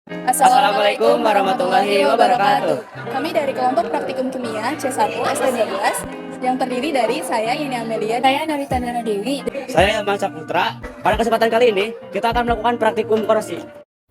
Assalamualaikum warahmatullahi wabarakatuh. Kami dari kelompok praktikum kimia C1 SD12 yang terdiri dari saya Yeni Amelia, Saya Narita Nara Dewi. Saya Ilman Saputra. Pada kesempatan kali ini, kita akan melakukan praktikum korosi.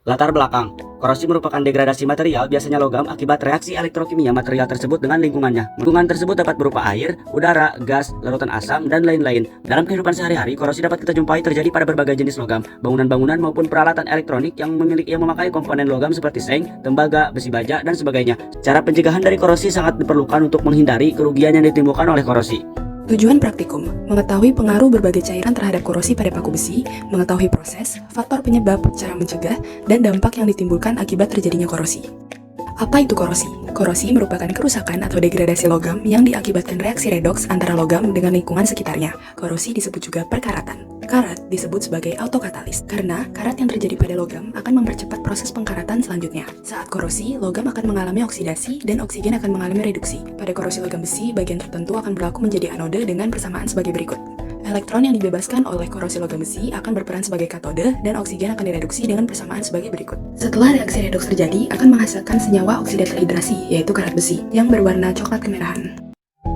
Latar belakang. Korosi merupakan degradasi material, biasanya logam, akibat reaksi elektrokimia material tersebut dengan lingkungannya. Lingkungan tersebut dapat berupa air, udara, gas, larutan asam, dan lain-lain. Dalam kehidupan sehari-hari, korosi dapat kita jumpai terjadi pada berbagai jenis logam, bangunan-bangunan maupun peralatan elektronik yang memakai komponen logam seperti seng, tembaga, besi baja, dan sebagainya. Cara pencegahan dari korosi sangat diperlukan untuk menghindari kerugian yang ditimbulkan oleh korosi. Tujuan praktikum, mengetahui pengaruh berbagai cairan terhadap korosi pada paku besi, mengetahui proses, faktor penyebab, cara mencegah, dan dampak yang ditimbulkan akibat terjadinya korosi. Apa itu korosi? Korosi merupakan kerusakan atau degradasi logam yang diakibatkan reaksi redoks antara logam dengan lingkungan sekitarnya. Korosi disebut juga perkaratan. Karat disebut sebagai autokatalis karena karat yang terjadi pada logam akan mempercepat proses pengkaratan selanjutnya. Saat korosi, logam akan mengalami oksidasi dan oksigen akan mengalami reduksi. Pada korosi logam besi, bagian tertentu akan berlaku menjadi anode dengan persamaan sebagai berikut. Elektron yang dibebaskan oleh korosi logam besi akan berperan sebagai katode dan oksigen akan direduksi dengan persamaan sebagai berikut. Setelah reaksi redoks terjadi, akan menghasilkan senyawa oksida terhidrasi, yaitu karat besi, yang berwarna coklat kemerahan.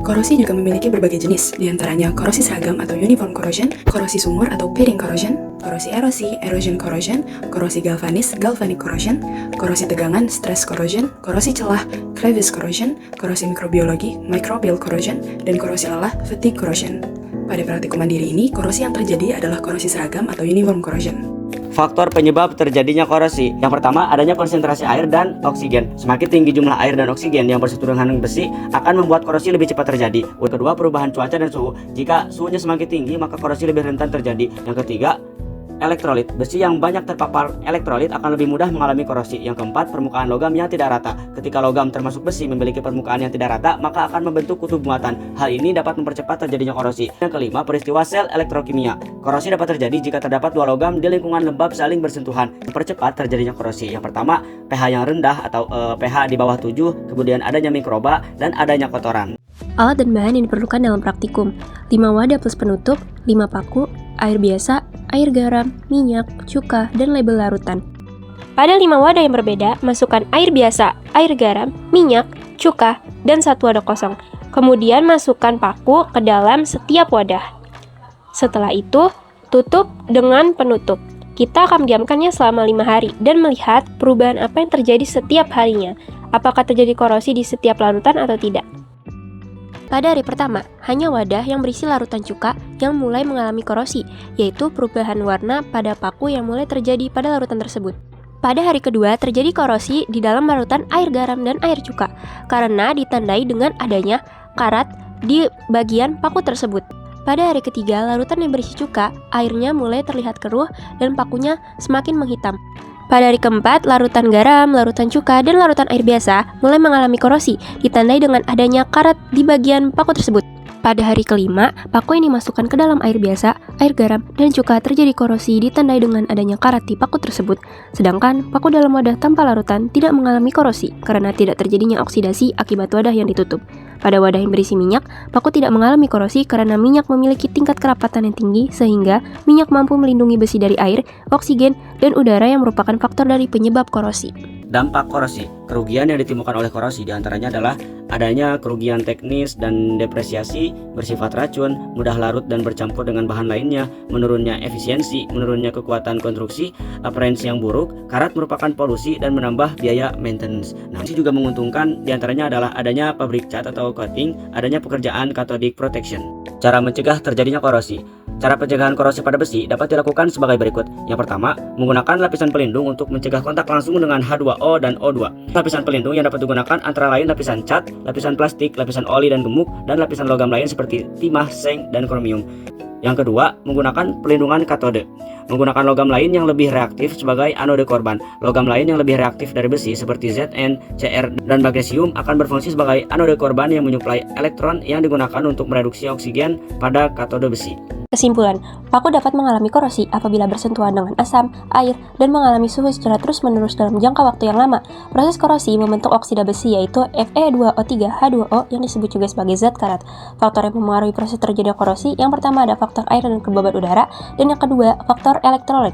Korosi juga memiliki berbagai jenis, diantaranya korosi seragam atau uniform corrosion, korosi sumur atau pitting corrosion, korosi erosi, erosion corrosion, korosi galvanis, galvanic corrosion, korosi tegangan, stress corrosion, korosi celah, crevice corrosion, korosi mikrobiologi, microbial corrosion, dan korosi lelah, fatigue corrosion. Pada praktikum mandiri ini, korosi yang terjadi adalah korosi seragam atau uniform corrosion. Faktor penyebab terjadinya korosi. Yang pertama, adanya konsentrasi air dan oksigen. Semakin tinggi jumlah air dan oksigen yang bersatu dengan besi akan membuat korosi lebih cepat terjadi. Yang kedua, perubahan cuaca dan suhu. Jika suhunya semakin tinggi, maka korosi lebih rentan terjadi. Yang ketiga, elektrolit. Besi yang banyak terpapar elektrolit akan lebih mudah mengalami korosi. Yang keempat, permukaan logam yang tidak rata. Ketika logam termasuk besi memiliki permukaan yang tidak rata, maka akan membentuk kutub muatan. Hal ini dapat mempercepat terjadinya korosi. Yang kelima, peristiwa sel elektrokimia. Korosi dapat terjadi jika terdapat dua logam di lingkungan lembab saling bersentuhan, mempercepat terjadinya korosi. Yang pertama, pH yang rendah atau pH di bawah 7, kemudian adanya mikroba dan adanya kotoran. Alat dan bahan yang diperlukan dalam praktikum: 5 wadah plus penutup, 5 paku, air biasa, air garam, minyak, cuka, dan label larutan. Pada 5 wadah yang berbeda, masukkan air biasa, air garam, minyak, cuka, dan 1 wadah kosong. Kemudian masukkan paku ke dalam setiap wadah. Setelah itu, tutup dengan penutup. Kita akan mendiamkannya selama 5 hari dan melihat perubahan apa yang terjadi setiap harinya. Apakah terjadi korosi di setiap larutan atau tidak. Pada hari pertama, hanya wadah yang berisi larutan cuka yang mulai mengalami korosi, yaitu perubahan warna pada paku yang mulai terjadi pada larutan tersebut. Pada hari kedua, terjadi korosi di dalam larutan air garam dan air cuka, karena ditandai dengan adanya karat di bagian paku tersebut. Pada hari ketiga, larutan yang berisi cuka, airnya mulai terlihat keruh dan pakunya semakin menghitam. Pada hari keempat, larutan garam, larutan cuka, dan larutan air biasa mulai mengalami korosi, ditandai dengan adanya karat di bagian paku tersebut. Pada hari kelima, paku yang dimasukkan ke dalam air biasa, air garam, dan cuka terjadi korosi ditandai dengan adanya karat di paku tersebut. Sedangkan paku dalam wadah tanpa larutan tidak mengalami korosi karena tidak terjadinya oksidasi akibat wadah yang ditutup. Pada wadah yang berisi minyak, paku tidak mengalami korosi karena minyak memiliki tingkat kerapatan yang tinggi sehingga minyak mampu melindungi besi dari air, oksigen, dan udara yang merupakan faktor dari penyebab korosi. Dampak korosi. Kerugian yang ditimbulkan oleh korosi diantaranya adalah adanya kerugian teknis dan depresiasi, bersifat racun, mudah larut dan bercampur dengan bahan lainnya, menurunnya efisiensi, menurunnya kekuatan konstruksi, aparensi yang buruk, karat merupakan polusi dan menambah biaya maintenance. Nah, ini juga menguntungkan diantaranya adalah adanya pabrik cat atau coating, adanya pekerjaan cathodic protection. Cara mencegah terjadinya korosi. Cara pencegahan korosi pada besi dapat dilakukan sebagai berikut. Yang pertama, menggunakan lapisan pelindung untuk mencegah kontak langsung dengan H2O dan O2. Lapisan pelindung yang dapat digunakan antara lain lapisan cat, lapisan plastik, lapisan oli dan gemuk, dan lapisan logam lain seperti timah, seng, dan kromium. Yang kedua, menggunakan pelindungan katode. Menggunakan logam lain yang lebih reaktif sebagai anode korban. Logam lain yang lebih reaktif dari besi seperti Zn, Cr, dan magnesium akan berfungsi sebagai anode korban yang menyuplai elektron yang digunakan untuk mereduksi oksigen pada katode besi. Kesimpulan, paku dapat mengalami korosi apabila bersentuhan dengan asam, air, dan mengalami suhu secara terus-menerus dalam jangka waktu yang lama. Proses korosi membentuk oksida besi yaitu Fe2O3H2O yang disebut juga sebagai zat karat. Faktor yang mempengaruhi proses terjadinya korosi, yang pertama ada faktor air dan kelembaban udara, dan yang kedua faktor elektrolit.